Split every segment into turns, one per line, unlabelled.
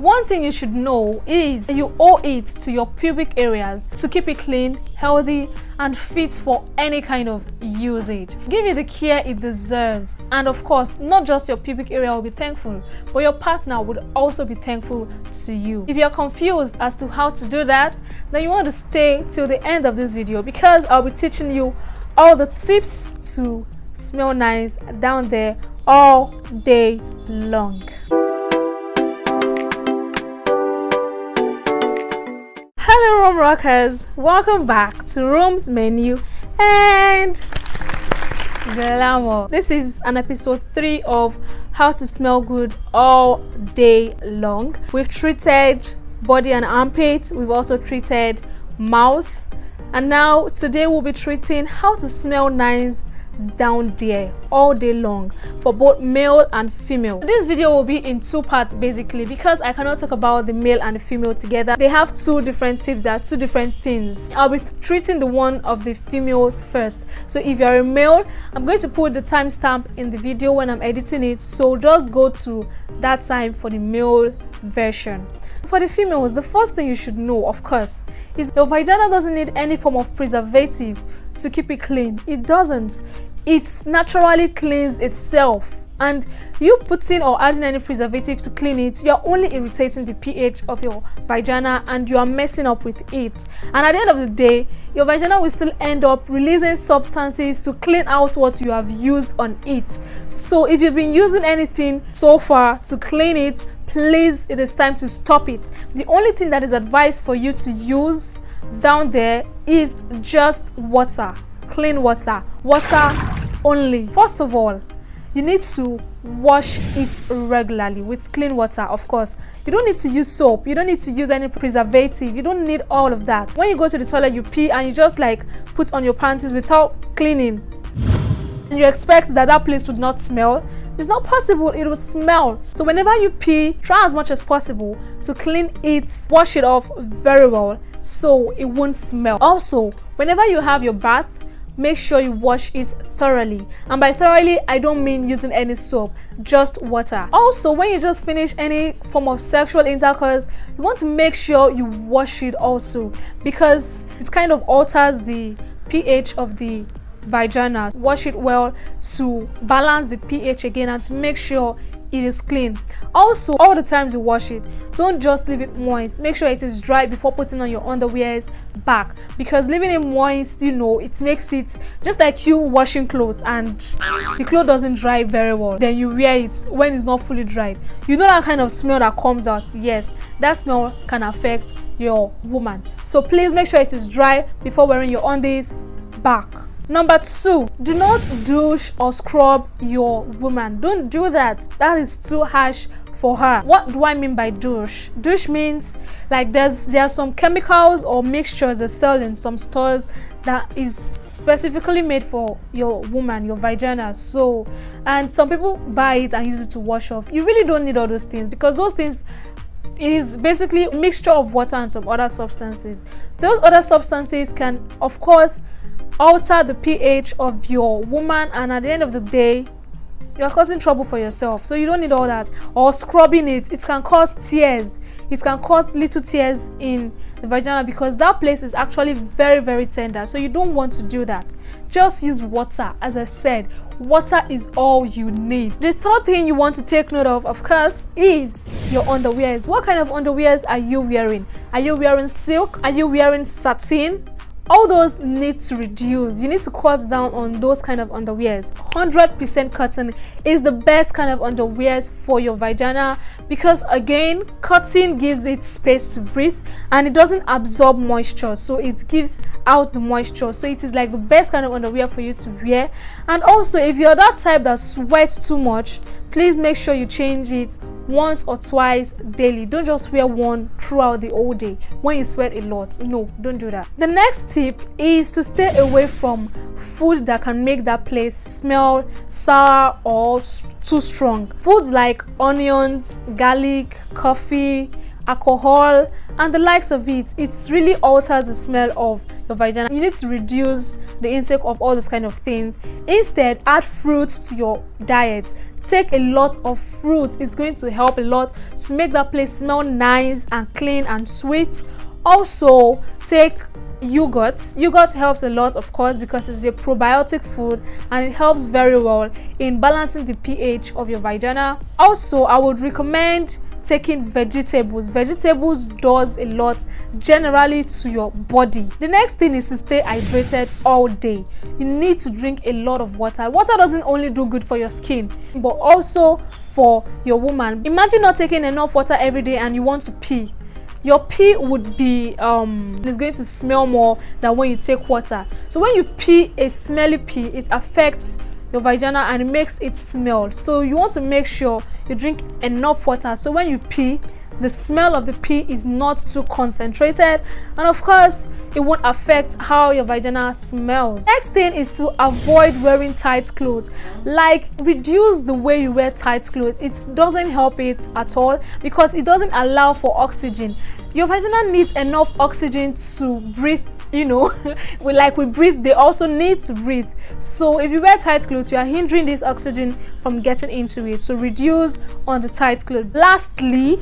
One thing you should know is you owe it to your pubic areas to keep it clean, healthy, and fit for any kind of usage. Give it the care it deserves, and of course, not just your pubic area will be thankful, but your partner would also be thankful to you. If you're confused as to how to do that, then you want to stay till the end of this video, because I'll be teaching you all the tips to smell nice down there all day long. Hello Rome Rockers, welcome back to Rome's Menu and Glamour. This is an episode 3 of how to smell good all day long. We've treated body and armpits, we've also treated mouth, and now today we'll be treating how to smell nice down there all day long for both male and female. This video will be in 2 parts basically, because I cannot talk about the male and the female together. They have 2 different tips, they are 2 different things. I'll be treating the one of the females first. So if you're a male, I'm going to put the timestamp in the video when I'm editing it, so just go to that time for the male version. For the females, the first thing you should know, of course, is your vagina doesn't need any form of preservative to keep it clean. It doesn't. It naturally cleans itself, and you putting or adding any preservative to clean it, you're only irritating the pH of your vagina and you are messing up with it. And at the end of the day, your vagina will still end up releasing substances to clean out what you have used on it. So if you've been using anything so far to clean it, please, it is time to stop it. The only thing that is advised for you to use down there is just water, clean water only. First of all, you need to wash it regularly with clean water. Of course, you don't need to use soap, you don't need to use any preservative, you don't need all of that. When you go to the toilet, you pee and you just like put on your panties without cleaning, and you expect that that place would not smell. It's not possible, it will smell. So whenever you pee, try as much as possible to clean it, wash it off very well so it won't smell. Also, whenever you have your bath, make sure you wash it thoroughly, and by thoroughly I don't mean using any soap, just water. Also, when you just finish any form of sexual intercourse, you want to make sure you wash it also, because it kind of alters the pH of the vagina. Wash it well to balance the pH again and to make sure it is clean. Also, all the times you wash it, don't just leave it moist. Make sure it is dry before putting on your underwears back, because leaving it moist, you know, it makes it just like you washing clothes and the clothes doesn't dry very well, then you wear it when it's not fully dried. You know that kind of smell that comes out? Yes, that smell can affect your woman. So please make sure it is dry before wearing your undies back. Number 2, do not douche or scrub your woman. Don't do that. That is too harsh for her. What do I mean by douche? Douche means like there are some chemicals or mixtures they sell in some stores that is specifically made for your woman, your vagina. So, and some people buy it and use it to wash off. You really don't need all those things, because those things is basically a mixture of water and some other substances. Those other substances can, of course, alter the pH of your woman, and at the end of the day, you're causing trouble for yourself. So you don't need all that. Or scrubbing it, it can cause tears. It can cause little tears in the vagina, because that place is actually very, very tender. So you don't want to do that. Just use water. As I said, water is all you need. The third thing you want to take note of course, is your underwears. What kind of underwears are you wearing? Are you wearing silk? Are you wearing satin? All those need to reduce. You need to cut down on those kind of underwears. 100% cotton is the best kind of underwears for your vagina, because again, cotton gives it space to breathe and it doesn't absorb moisture, so it gives out the moisture. So it is like the best kind of underwear for you to wear. And also, if you're that type that sweats too much, please make sure you change it once or twice daily. Don't just wear one throughout the whole day when you sweat a lot. No, don't do that. The next tip is to stay away from food that can make that place smell sour or too strong. Foods like onions, garlic, coffee, alcohol, and the likes of it. It really alters the smell of your vagina. You need to reduce the intake of all those kind of things. Instead, add fruits to your diet. Take a lot of fruit. It's going to help a lot to make that place smell nice and clean and sweet. Also, take yogurt. Yogurt helps a lot, of course, because it's a probiotic food and it helps very well in balancing the pH of your vagina. Also, I would recommend taking vegetables. Vegetables does a lot generally to your body. The next thing is to stay hydrated all day. You need to drink a lot of water. Water doesn't only do good for your skin, but also for your woman. Imagine not taking enough water every day and you want to pee. Your pee would be it's going to smell more than when you take water. So when you pee a smelly pee, it affects your vagina and it makes it smell. So you want to make sure you drink enough water, so when you pee, the smell of the pee is not too concentrated, and of course it won't affect how your vagina smells. Next thing is to avoid wearing tight clothes. Like, reduce the way you wear tight clothes. It doesn't help it at all because it doesn't allow for oxygen. Your vagina needs enough oxygen to breathe. You know, we breathe, they also need to breathe. So if you wear tight clothes, you are hindering this oxygen from getting into it. So reduce on the tight clothes. Lastly,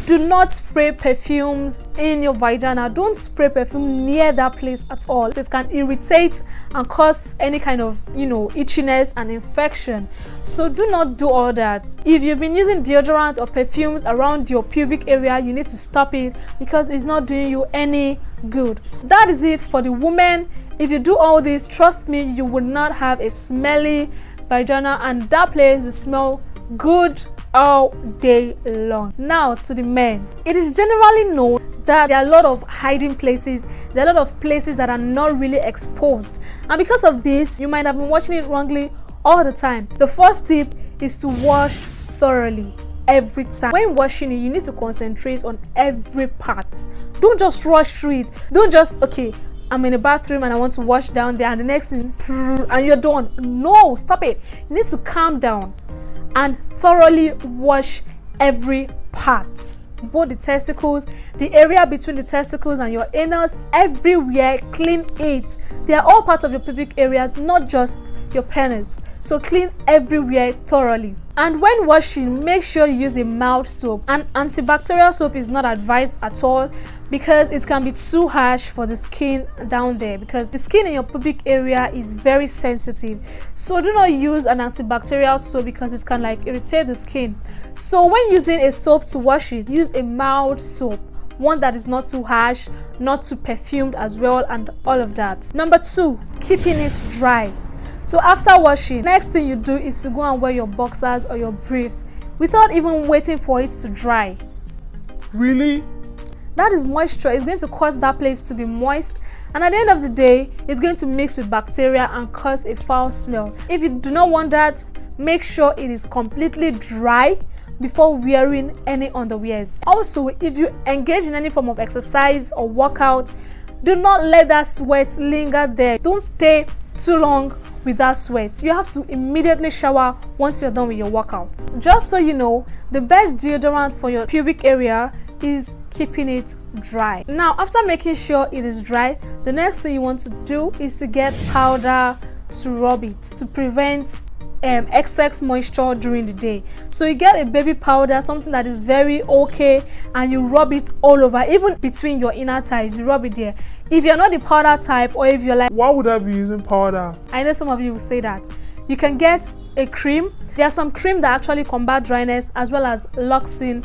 do not spray perfumes in your vagina. Don't spray perfume near that place at all. It can irritate and cause any kind of, itchiness and infection. So do not do all that. If you've been using deodorant or perfumes around your pubic area, you need to stop it because it's not doing you any good. That is it for the woman. If you do all this, trust me, you will not have a smelly vagina and that place will smell good all day long. Now to the men. It is generally known that there are a lot of hiding places. There are a lot of places that are not really exposed, and because of this, you might have been watching it wrongly all the time. The first tip is to wash thoroughly every time. When washing it, you need to concentrate on every part. Don't just rush through it. Don't just, okay, I'm in the bathroom and I want to wash down there and the next thing and you're done. No, stop it. You need to calm down and thoroughly wash every part. Both the testicles, the area between the testicles and your anus, everywhere, clean it. They are all parts of your pubic areas, not just your penis. So clean everywhere thoroughly. And when washing, make sure you use a mild soap. An antibacterial soap is not advised at all because it can be too harsh for the skin down there, because the skin in your pubic area is very sensitive. So do not use an antibacterial soap because it can irritate the skin. So when using a soap to wash it, use a mild soap, one that is not too harsh, not too perfumed as well, and all of that. Number 2, keeping it dry. So after washing, next thing you do is to go and wear your boxers or your briefs without even waiting for it to dry.
Really?
That is moisture. It's going to cause that place to be moist, and at the end of the day, it's going to mix with bacteria and cause a foul smell. If you do not want that, make sure it is completely dry before wearing any underwears. Also, if you engage in any form of exercise or workout, do not let that sweat linger there. Don't stay too long with that sweat. You have to immediately shower once you're done with your workout. Just so you know, the best deodorant for your pubic area is keeping it dry. Now, after making sure it is dry, the next thing you want to do is to get powder to rub it to prevent excess moisture during the day. So you get a baby powder, something that is very okay, and you rub it all over, even between your inner thighs. You rub it there. If you're not the powder type, or if you're like,
why would I be using powder?
I know some of you will say that. You can get a cream. There are some cream that actually combat dryness as well as locks in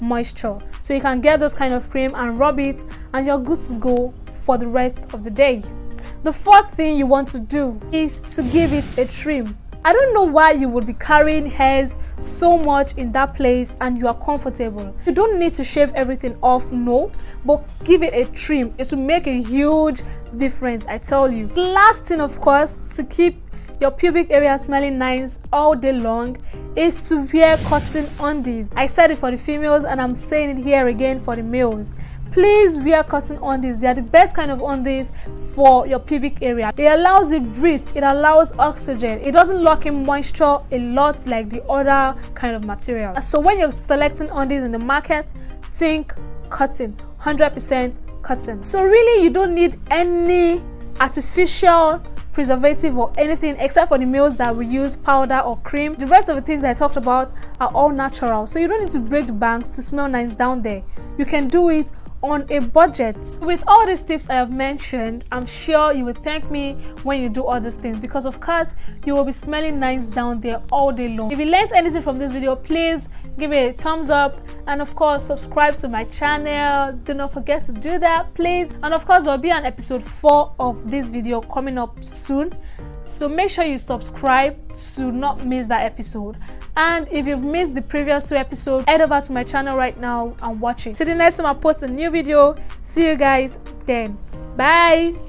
moisture. So you can get those kind of cream and rub it, and you're good to go for the rest of the day. The fourth thing you want to do is to give it a trim. I don't know why you would be carrying hairs so much in that place and you are comfortable. You don't need to shave everything off, no, but give it a trim. It will make a huge difference, I tell you. The last thing, of course, to keep your pubic area smelling nice all day long is to wear cotton undies. I said it for the females and I'm saying it here again for the males. Please wear cotton undies. They are the best kind of undies for your pubic area. It allows it breathe. It allows oxygen. It doesn't lock in moisture a lot like the other kind of material. So when you're selecting undies in the market, think cotton. 100% cotton. So really you don't need any artificial preservative or anything except for the males that we use powder or cream. The rest of the things I talked about are all natural, so you don't need to break the banks to smell nice down there. You can do it on a budget. With all these tips I have mentioned, I'm sure you will thank me when you do all these things, because of course you will be smelling nice down there all day long. If you learned anything from this video, please give it a thumbs up, and of course subscribe to my channel. Do not forget to do that, please. And of course there will be an episode 4 of this video coming up soon, so make sure you subscribe to not miss that episode. And if you've missed the previous 2 episodes, head over to my channel right now and watch it. Till the next time I post a new video, see you guys then. Bye.